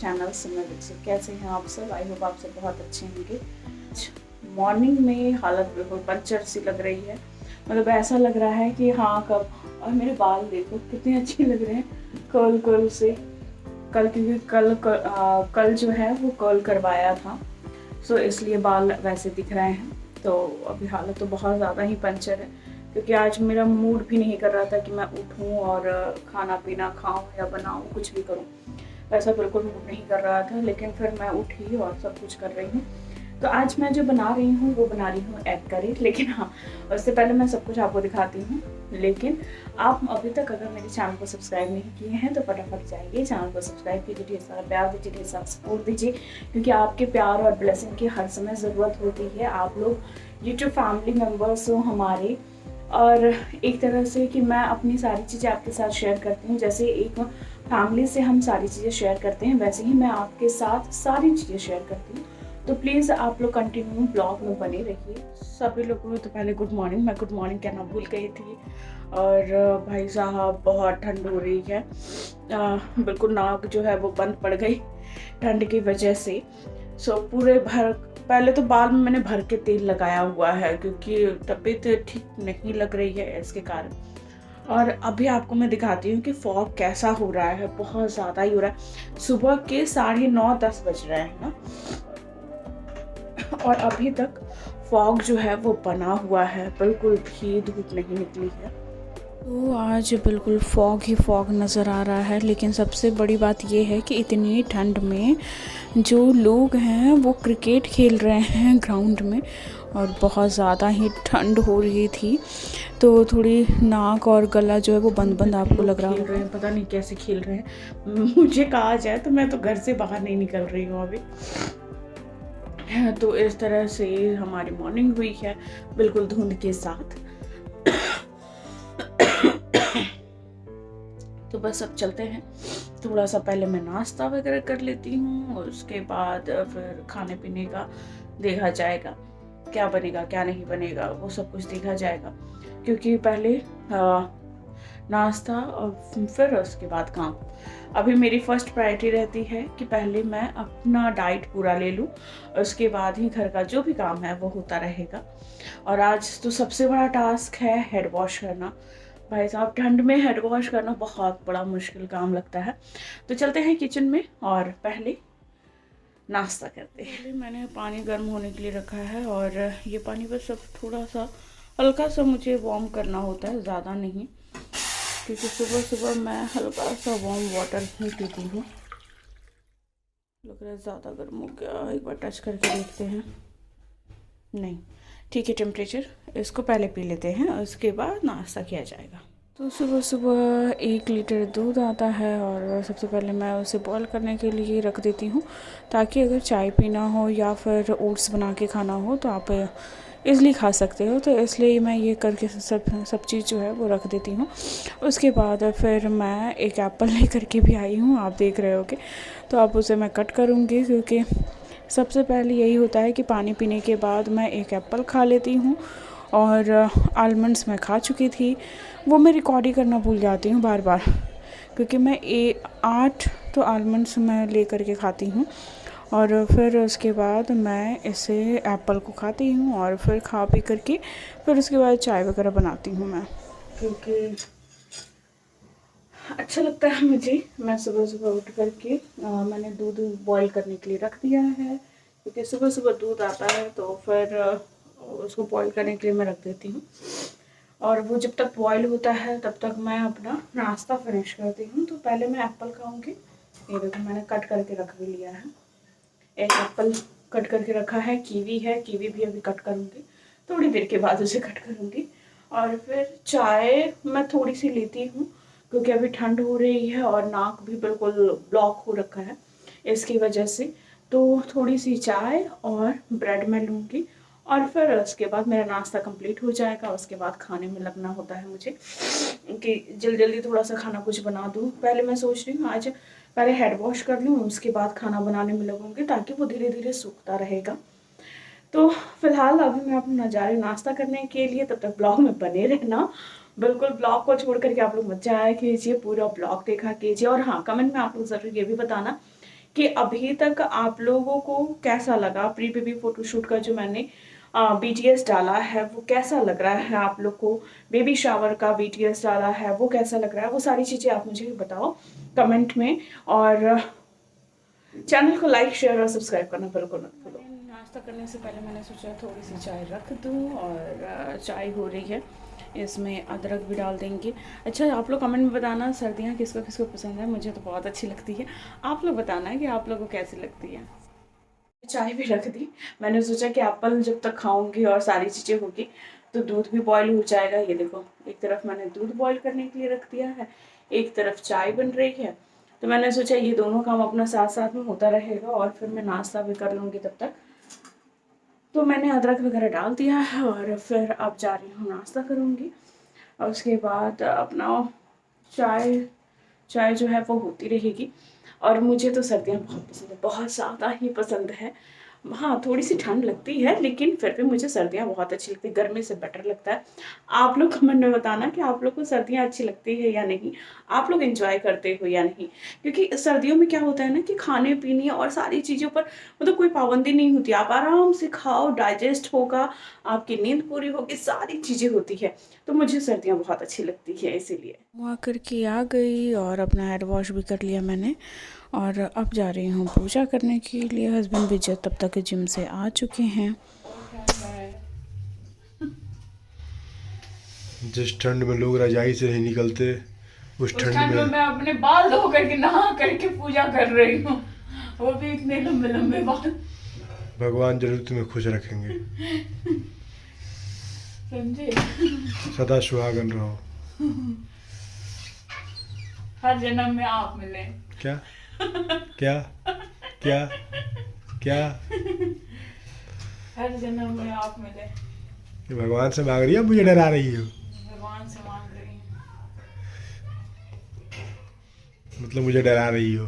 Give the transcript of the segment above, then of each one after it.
Channel सिमर दीक्षित। कैसे हैं आप सब? आई होप आप सब बहुत अच्छे होंगे। मॉर्निंग में हालत बिल्कुल पंचर सी लग रही है, मतलब ऐसा लग रहा है कि हाँ कब। और मेरे बाल देखो कितने अच्छे लग रहे हैं कर्ल से। क्योंकि कल जो है वो कर्ल करवाया था, सो इसलिए बाल वैसे दिख रहे हैं। तो अभी हालत तो बहुत ज़्यादा ही पंचर है, क्योंकि आज मेरा मूड भी नहीं कर रहा था कि मैं उठूं और खाना पीना खाऊं या बनाऊं, कुछ भी करूं। ऐसा बिल्कुल मूड नहीं कर रहा था, लेकिन फिर मैं उठी और सब कुछ कर रही हूँ। तो आज मैं जो बना रही हूँ वो बना रही हूँ एग करी। लेकिन हाँ, उससे पहले मैं सब कुछ आपको दिखाती हूँ। लेकिन आप अभी तक अगर मेरे चैनल को सब्सक्राइब नहीं किए हैं तो फटाफट जाइए, चैनल को सब्सक्राइब कीजिए, ढेर सारा प्यार दीजिए, ढेर सारा सपोर्ट दीजिए, क्योंकि आपके प्यार और ब्लेसिंग की हर समय ज़रूरत होती है। आप लोग यूट्यूब फैमिली मेम्बर्स हो हमारे, और एक तरह से कि मैं अपनी सारी चीज़ें आपके साथ शेयर करती हूँ। जैसे एक फैमिली से हम सारी चीज़ें शेयर करते हैं, वैसे ही मैं आपके साथ सारी चीज़ें शेयर करती हूँ। तो प्लीज़ आप लोग कंटिन्यू ब्लॉग में बने रहिए। सभी लोगों को तो पहले गुड मॉर्निंग। मैं गुड मॉर्निंग कहना भूल गई थी। और भाई साहब बहुत ठंड हो रही है, बिल्कुल नाक जो है वो बंद पड़ गई ठंड की वजह से। सो पूरे पहले तो बाल में मैंने भर के तेल लगाया हुआ है, क्योंकि तबीयत ठीक नहीं लग रही है इसके कारण। और अभी आपको मैं दिखाती हूँ कि फॉग कैसा हो रहा है, बहुत ज़्यादा ही हो रहा है। सुबह के 9:30-10 बज रहे हैं ना, और अभी तक फॉग जो है वो बना हुआ है, बिल्कुल भी धूप नहीं निकली है। तो आज बिल्कुल फॉग ही फॉग नज़र आ रहा है। लेकिन सबसे बड़ी बात ये है कि इतनी ठंड में जो लोग हैं वो क्रिकेट खेल रहे हैं ग्राउंड में, और बहुत ज़्यादा ही ठंड हो रही थी, तो थोड़ी नाक और गला जो है वो बंद आपको लग रहा है। पता नहीं कैसे खेल रहे हैं, मुझे कहा जाए तो मैं तो घर से बाहर नहीं निकल रही हूँ अभी। तो इस तरह से हमारी मॉर्निंग हुई है, बिल्कुल धुंध के साथ। तो बस अब चलते हैं। थोड़ा सा पहले मैं नाश्ता वगैरह कर लेती हूँ, और उसके बाद फिर खाने पीने का देखा जाएगा, क्या बनेगा क्या नहीं बनेगा वो सब कुछ देखा जाएगा। क्योंकि पहले नाश्ता और फिर उसके बाद काम। अभी मेरी फर्स्ट प्रायोरिटी रहती है कि पहले मैं अपना डाइट पूरा ले लूँ, उसके बाद ही घर का जो भी काम है वो होता रहेगा। और आज तो सबसे बड़ा टास्क है हेड वॉश करना। भाई साहब, ठंड में हेड वॉश करना बहुत बड़ा मुश्किल काम लगता है। तो चलते हैं किचन में और पहले नाश्ता करते हैं। मैंने पानी गर्म होने के लिए रखा है, और ये पानी बस अब थोड़ा सा हल्का सा मुझे वार्म करना होता है, ज़्यादा नहीं, क्योंकि सुबह सुबह मैं हल्का सा वार्म वाटर ही पीती हूँ। लग रहा है ज़्यादा गर्म हो गया, एक बार टच करके देखते हैं। नहीं, ठीक है टेम्परेचर। इसको पहले पी लेते हैं, उसके बाद नाश्ता किया जाएगा। तो सुबह सुबह 1 लीटर दूध आता है, और सबसे पहले मैं उसे बॉईल करने के लिए रख देती हूँ, ताकि अगर चाय पीना हो या फिर ओट्स बना के खाना हो तो आप ईज़िली खा सकते हो। तो इसलिए मैं ये करके सब चीज़ जो है वो रख देती हूँ। उसके बाद फिर मैं एक एप्पल लेकर के भी आई हूँ, आप देख रहे होगे। तो अब उसे मैं कट करूँगी, क्योंकि सबसे पहले यही होता है कि पानी पीने के बाद मैं एक एप्पल खा लेती हूँ। और आलमंड्स मैं खा चुकी थी, वो मैं रिकॉर्ड ही करना भूल जाती हूँ बार बार, क्योंकि मैं 8 तो आलमंड्स मैं ले करके खाती हूँ। और फिर उसके बाद मैं इसे एप्पल को खाती हूँ, और फिर खा पी करके फिर उसके बाद चाय वगैरह बनाती हूँ मैं, क्योंकि अच्छा लगता है मुझे। मैं सुबह सुबह उठ करके मैंने दूध बॉईल करने के लिए रख दिया है, क्योंकि सुबह सुबह दूध आता है, तो फिर उसको बॉईल करने के लिए मैं रख देती हूँ। और वो जब तक बॉईल होता है तब तक मैं अपना नाश्ता फिनिश करती हूँ। तो पहले मैं एप्पल खाऊंगी। ये देखो, मैंने कट करके रख भी लिया है, एक एप्पल कट करके रखा है। कीवी है, कीवी भी अभी कट करूँगी, थोड़ी देर के बाद उसे कट करूँगी। और फिर चाय मैं थोड़ी सी लेती हूँ, क्योंकि अभी ठंड हो रही है और नाक भी बिल्कुल ब्लॉक हो रखा है इसकी वजह से। तो थोड़ी सी चाय और ब्रेड मैं लूँगी, और फिर उसके बाद मेरा नाश्ता कंप्लीट हो जाएगा। उसके बाद खाने में लगना होता है मुझे, कि जल्दी जल्दी थोड़ा सा खाना कुछ बना दूँ। पहले मैं सोच रही हूँ आज पहले हेड वॉश कर लूँ, उसके बाद खाना बनाने में लगूँगी, ताकि वो धीरे धीरे सूखता रहेगा। तो फिलहाल अभी मैं अपना जा रही हूँ नाश्ता करने के लिए। तब तक ब्लॉग में बने रहना, बिल्कुल ब्लॉग को छोड़ करके आप लोग मत जाया कीजिए, पूरा ब्लॉग देखा कीजिए। और हाँ, कमेंट में आप लोग ज़रूर ये भी बताना कि अभी तक आप लोगों को कैसा लगा प्री बेबी फोटोशूट का जो मैंने BTS डाला है, वो कैसा लग रहा है आप लोग को। बेबी शावर का BTS डाला है, वो कैसा लग रहा है, वो सारी चीज़ें आप मुझे बताओ कमेंट में। और चैनल को लाइक शेयर और सब्सक्राइब करना बिल्कुल मत भूलो। नाश्ता करने से पहले मैंने सोचा थोड़ी सी चाय रख दूँ, और चाय हो रही है, इसमें अदरक भी डाल देंगे। अच्छा, आप लोग कमेंट में बताना सर्दियाँ किसको किसको पसंद है। मुझे तो बहुत अच्छी लगती है, आप लोग बताना है कि आप लोगों को कैसी लगती है। चाय भी रख दी। मैंने सोचा कि एप्पल जब तक खाऊंगी और सारी चीज़ें होगी तो दूध भी बॉयल हो जाएगा। ये देखो, एक तरफ मैंने दूध बॉयल करने के लिए रख दिया है, एक तरफ चाय बन रही है। तो मैंने सोचा ये दोनों काम अपना साथ साथ में होता रहेगा और फिर मैं नाश्ता भी कर लूँगी तब तक। तो मैंने अदरक वगैरह डाल दिया है और फिर अब जा रही हूँ नाश्ता करूँगी। और उसके बाद अपना चाय जो है वो होती रहेगी। और मुझे तो सर्दियाँ बहुत पसंद है, बहुत ज़्यादा ही पसंद है। हाँ, थोड़ी सी ठंड लगती है लेकिन फिर भी मुझे सर्दियाँ बहुत अच्छी लगती है, गर्मी से बेटर लगता है। आप लोग कमेंट में बताना कि आप लोग को सर्दियाँ अच्छी लगती है या नहीं, आप लोग एंजॉय करते हो या नहीं। क्योंकि सर्दियों में क्या होता है ना कि खाने पीने और सारी चीज़ों पर मतलब कोई पाबंदी नहीं होती, आप आराम से खाओ, डाइजेस्ट होगा, आपकी नींद पूरी होगी, सारी चीज़ें होती है। तो मुझे सर्दियाँ बहुत अच्छी लगती है इसीलिए। वहाँ करके आ गई और अपना हेड वॉश भी कर लिया मैंने, और अब जा रही हूँ पूजा करने के लिए। हस्बैंड भी तब तक जिम से आ चुके हैं। जिस ठंड में लोग रजाई से नहीं निकलते, उस ठंड में मैं अपने बाल धो करके नहा करके पूजा कर रही हूँ, वो भी इतने लंबे लंबे बाल। भगवान जरूर तुम्हें खुश रखेंगे। समझे? सदा सुहागन रहो। हर जन्म में आप मिले। क्या क्या क्या क्या? हर जन्म में आप मिले। ये भगवान से मांग रही हो, मुझे डरा रही हो? भगवान से मांग रही हूँ। मतलब मुझे डरा रही हो?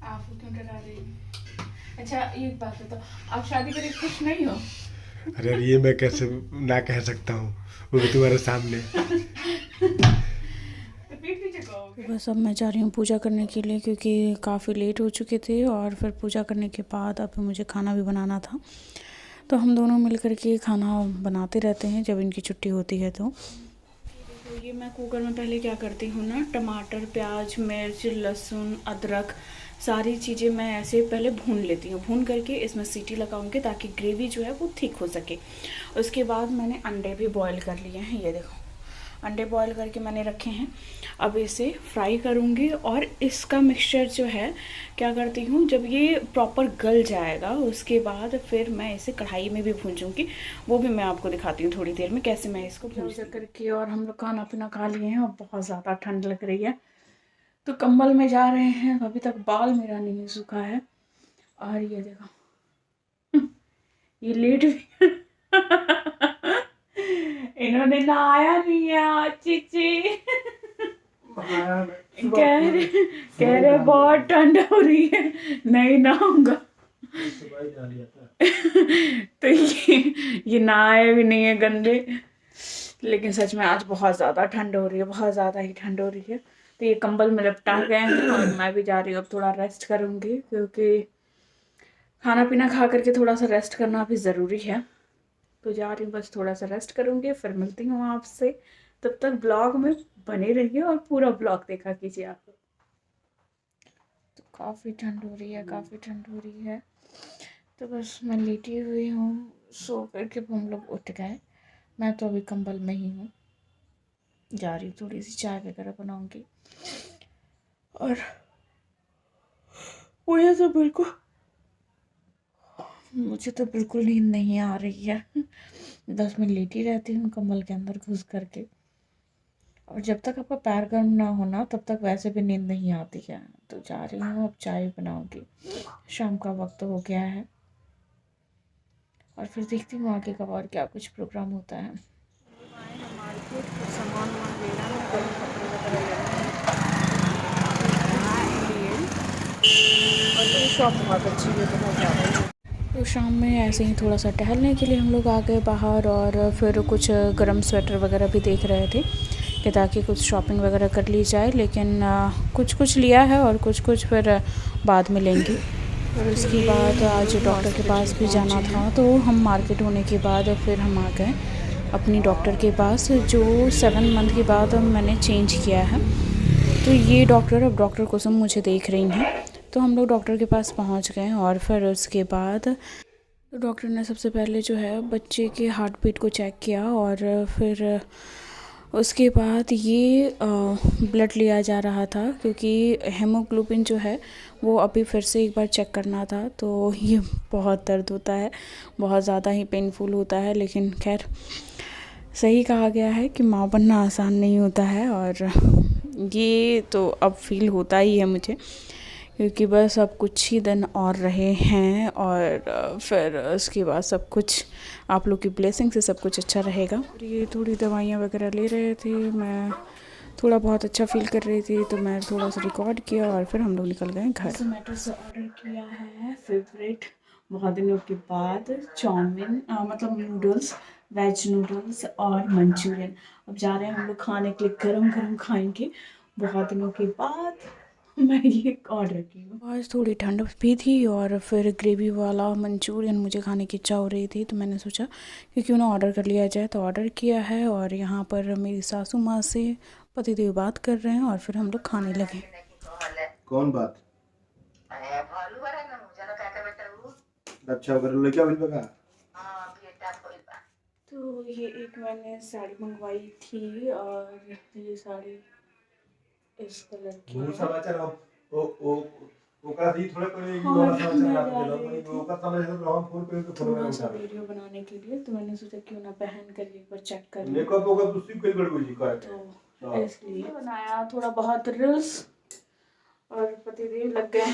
आपको क्यों डरा रही हूँ? अच्छा, एक बात बताओ, आप शादी करके खुश नहीं हो? अरे ये मैं कैसे ना कह सकता हूँ, वो भी तुम्हारे सामने। बस अब मैं जा रही हूँ पूजा करने के लिए, क्योंकि काफ़ी लेट हो चुके थे। और फिर पूजा करने के बाद अब मुझे खाना भी बनाना था, तो हम दोनों मिल कर के खाना बनाते रहते हैं जब इनकी छुट्टी होती है। तो ये मैं कुकर में पहले क्या करती हूँ ना, टमाटर, प्याज, मिर्च, लहसुन, अदरक, सारी चीज़ें मैं ऐसे पहले भून लेती हूँ। भून करके इसमें सीटी लगाऊंगी ताकि ग्रेवी जो है वो थिक हो सके। उसके बाद मैंने अंडे भी बॉईल कर लिए हैं, ये देखो अंडे बॉईल करके मैंने रखे हैं। अब इसे फ्राई करूँगी और इसका मिक्सचर जो है क्या करती हूँ, जब ये प्रॉपर गल जाएगा उसके बाद फिर मैं इसे कढ़ाई में भी भूंजूँगी। वो भी मैं आपको दिखाती हूँ थोड़ी देर में कैसे मैं इसको भूंज करके। और हम लोग खाना पीना खा लिए हैं और बहुत ज़्यादा ठंड लग रही है तो कंबल में जा रहे हैं। अभी तक बाल मेरा नहीं सूखा है। और ये देखो ये लेट भी इन्होंने नहाया नहीं है आज। चीची कह रहे बहुत ठंड हो रही है, नहीं नहाऊंगा। तो ये नहाए भी नहीं है गंदे। लेकिन सच में आज बहुत ज़्यादा ठंड हो रही है, बहुत ज़्यादा ही ठंड हो रही है। तो ये कंबल में लिपटा गए हैं और मैं भी जा रही हूँ अब थोड़ा रेस्ट करूँगी, क्योंकि खाना पीना खा करके थोड़ा सा रेस्ट करना भी ज़रूरी है। तो जा रही हूँ, बस थोड़ा सा रेस्ट करूँगी, फिर मिलती हूँ आपसे। तब तक ब्लॉग में बने रहिए और पूरा ब्लॉग देखा कीजिए आप लोग। तो काफ़ी ठंड हो रही है, काफ़ी ठंड हो रही है। तो बस मैं लेटी हुई हूँ, सो करके हम लोग उठ गए। मैं तो अभी कंबल में ही हूँ, जा रही हूँ थोड़ी सी चाय वगैरह बनाऊँगी। और मुझे तो बिल्कुल नींद नहीं आ रही है। बस मैं लेटी रहती हूँ कंबल के अंदर घुस करके। और जब तक आपका पैर गर्म ना होना तब तक वैसे भी नींद नहीं आती है। तो जा रही हूँ, अब चाय बनाऊँगी, शाम का वक्त हो गया है। और फिर देखती हूँ आगे का और क्या कुछ प्रोग्राम होता है। मार्केट सामान लेना है, गर्म कपड़े वगैरह लेना है। और ये शॉप बहुत अच्छी है, बहुत ज़्यादा। तो शाम में ऐसे ही थोड़ा सा टहलने के लिए हम लोग आ गए बाहर, और फिर कुछ गर्म स्वेटर वगैरह भी देख रहे थे कि ताकि कुछ शॉपिंग वगैरह कर ली जाए, लेकिन कुछ लिया है और कुछ फिर बाद में लेंगे। और उसके बाद आज डॉक्टर के पास भी जाना था, तो हम मार्केट होने के बाद फिर हम आ गए अपनी डॉक्टर के पास, जो 7 मंथ के बाद मैंने चेंज किया है। तो ये डॉक्टर अब डॉक्टर कुसुम मुझे देख रही हैं। तो हम लोग डॉक्टर के पास पहुंच गए और फिर उसके बाद डॉक्टर ने सबसे पहले जो है बच्चे के हार्ट बीट को चेक किया और फिर उसके बाद ये ब्लड लिया जा रहा था, क्योंकि हेमोग्लोबिन जो है वो अभी फिर से एक बार चेक करना था। तो ये बहुत दर्द होता है, बहुत ज़्यादा ही पेनफुल होता है, लेकिन खैर सही कहा गया है कि माँ बनना आसान नहीं होता है। और ये तो अब फील होता ही है मुझे, क्योंकि बस अब कुछ ही दिन और रहे हैं और फिर उसके बाद सब कुछ आप लोग की ब्लेसिंग से सब कुछ अच्छा रहेगा। और ये थोड़ी दवाइयाँ वगैरह ले रहे थे, मैं थोड़ा बहुत अच्छा फील कर रही थी, तो मैं थोड़ा सा रिकॉर्ड किया और फिर हम लोग निकल गए घर। जोमेटो से ऑर्डर किया है फेवरेट बहुत दिनों के बाद चाउमीन, मतलब नूडल्स, वेज नूडल्स और मंचूरियन। अब जा रहे हैं हम लोग खाने के लिए, गरम गरम खाएंगे बहुत दिनों के बाद। मैं ये ऑर्डर की हूँ। आज थोड़ी ठंड भी थी और फिर ग्रेवी वाला मंचूरियन मुझे खाने की इच्छा हो रही थी, तो मैंने सोचा कि क्यों ना ऑर्डर कर लिया जाए। तो ऑर्डर किया है और यहाँ पर मेरी सासू माँ से पतिदेव बात कर रहे हैं और फिर हम लोग खाने लगे। कौन बात? अच्छा कर लो, क्या बोल बगा? तो ये एक मैंने साड़ी मंगवाई थी और ये साड़ी इस कलर की वो है। समाचार वो का दी थोड़ा कोई हाँ, वाला समाचार मैं आप जा दे लो, रही थी वो का समाचार तो हम फोन पे तो फोन थोड़ा में सा उठा वीडियो बनाने के लिए, तो मैंने सोचा क्यों ना पहन कर एक बार चेक कर लूं। मेकअप होगा तो उसकी कोई गड़बड़ी जी कर। तो इसलिए बनाया थोड़ा बहुत रील्स और पतिदेव लग गए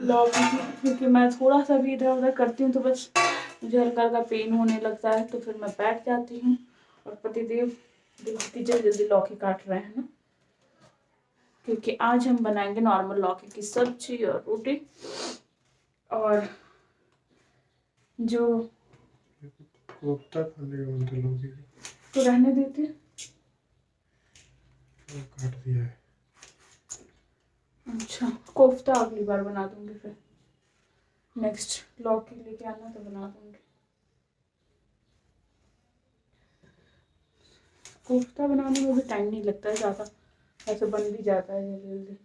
लॉक, क्योंकि मैं थोड़ा सा भी इधर उधर करती हूँ तो बस मुझे हल्का हल्का पेन होने लगता है, तो फिर मैं बैठ जाती हूँ। और पतिदेव जल्दी जल्दी लौकी काट रहे हैं ना, क्योंकि आज हम बनाएंगे नॉर्मल लौकी की सब्जी और रोटी। और जो कोफ्ता खाने का मन तो लोगी तो रहने देते काट दिया है। अच्छा, कोफ्ता अगली बार बना दूंगी, फिर नेक्स्ट लौकी लेके आना तो बना दूंगी। कोफ्ता बनाने में भी टाइम नहीं लगता है ज़्यादा, ऐसे बन भी जाता है जल्दी जल्दी।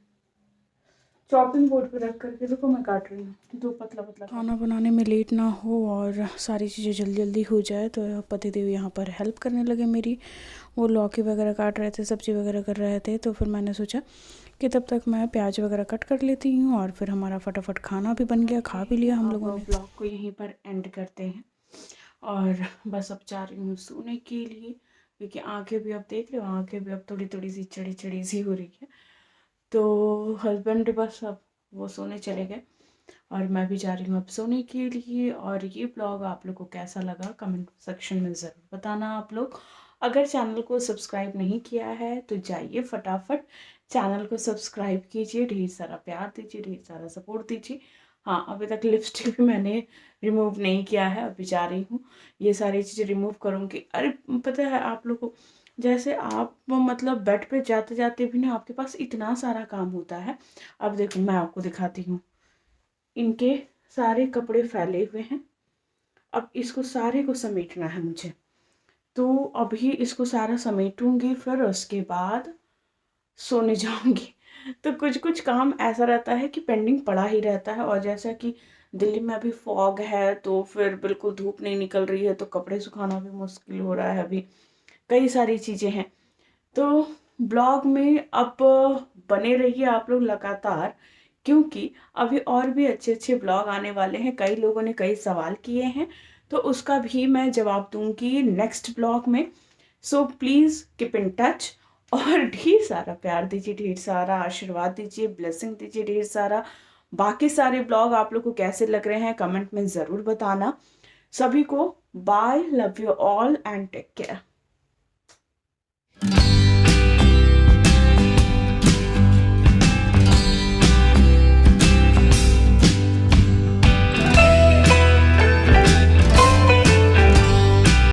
चॉपिंग बोर्ड पे रख करके देखो मैं काट रही हूँ, तो पतला पतला खाना बनाने में लेट ना हो और सारी चीज़ें जल्दी जल्दी हो जाए, तो पतिदेव यहाँ पर हेल्प करने लगे मेरी। वो लौकी वगैरह काट रहे थे, सब्ज़ी वगैरह कर रहे थे, तो फिर मैंने सोचा कि तब तक मैं प्याज वगैरह कट कर लेती हूँ और फिर हमारा फटाफट खाना भी बन गया, खा भी लिया हम लोगों ने। ब्लॉग को यहीं पर एंड करते हैं और बस अब जा रही हूँ सोने के लिए, क्योंकि आंखें भी अब देख रहे हो, आंखें भी अब थोड़ी थोड़ी सी चढ़ी चढ़ी सी हो रही है। तो हस्बैंड बस अब वो सोने चले गए और मैं भी जा रही हूँ अब सोने के लिए। और ये ब्लॉग आप लोग को कैसा लगा कमेंट सेक्शन में ज़रूर बताना आप लोग। अगर चैनल को सब्सक्राइब नहीं किया है तो जाइए फटाफट चैनल को सब्सक्राइब कीजिए, ढेर सारा प्यार दीजिए, ढेर सारा सपोर्ट दीजिए। हाँ, अभी तक लिपस्टिक भी मैंने रिमूव नहीं किया है, अभी जा रही हूँ ये सारी चीज़ें रिमूव करूँगी। अरे पता है आप लोग को, जैसे आप मतलब बेड पे जाते जाते भी ना आपके पास इतना सारा काम होता है। अब देखो मैं आपको दिखाती हूँ, इनके सारे कपड़े फैले हुए हैं, अब इसको सारे को समेटना है मुझे। तो अभी इसको सारा समेटूंगी, फिर उसके बाद सोने जाऊंगी। तो कुछ कुछ काम ऐसा रहता है कि पेंडिंग पड़ा ही रहता है। और जैसा कि दिल्ली में अभी फॉग है, तो फिर बिल्कुल धूप नहीं निकल रही है, तो कपड़े सुखाना भी मुश्किल हो रहा है, अभी कई सारी चीज़ें हैं। तो ब्लॉग में अब बने रहिए आप लोग लगातार, क्योंकि अभी और भी अच्छे अच्छे ब्लॉग आने वाले हैं। कई लोगों ने कई सवाल किए हैं, तो उसका भी मैं जवाब दूंगी नेक्स्ट ब्लॉग में। So please keep in touch और ढेर सारा प्यार दीजिए, ढेर सारा आशीर्वाद दीजिए, ब्लेसिंग दीजिए ढेर सारा। बाकी सारे ब्लॉग आप लोग को कैसे लग रहे हैं कमेंट में ज़रूर बताना। सभी को bye, love you all and take care.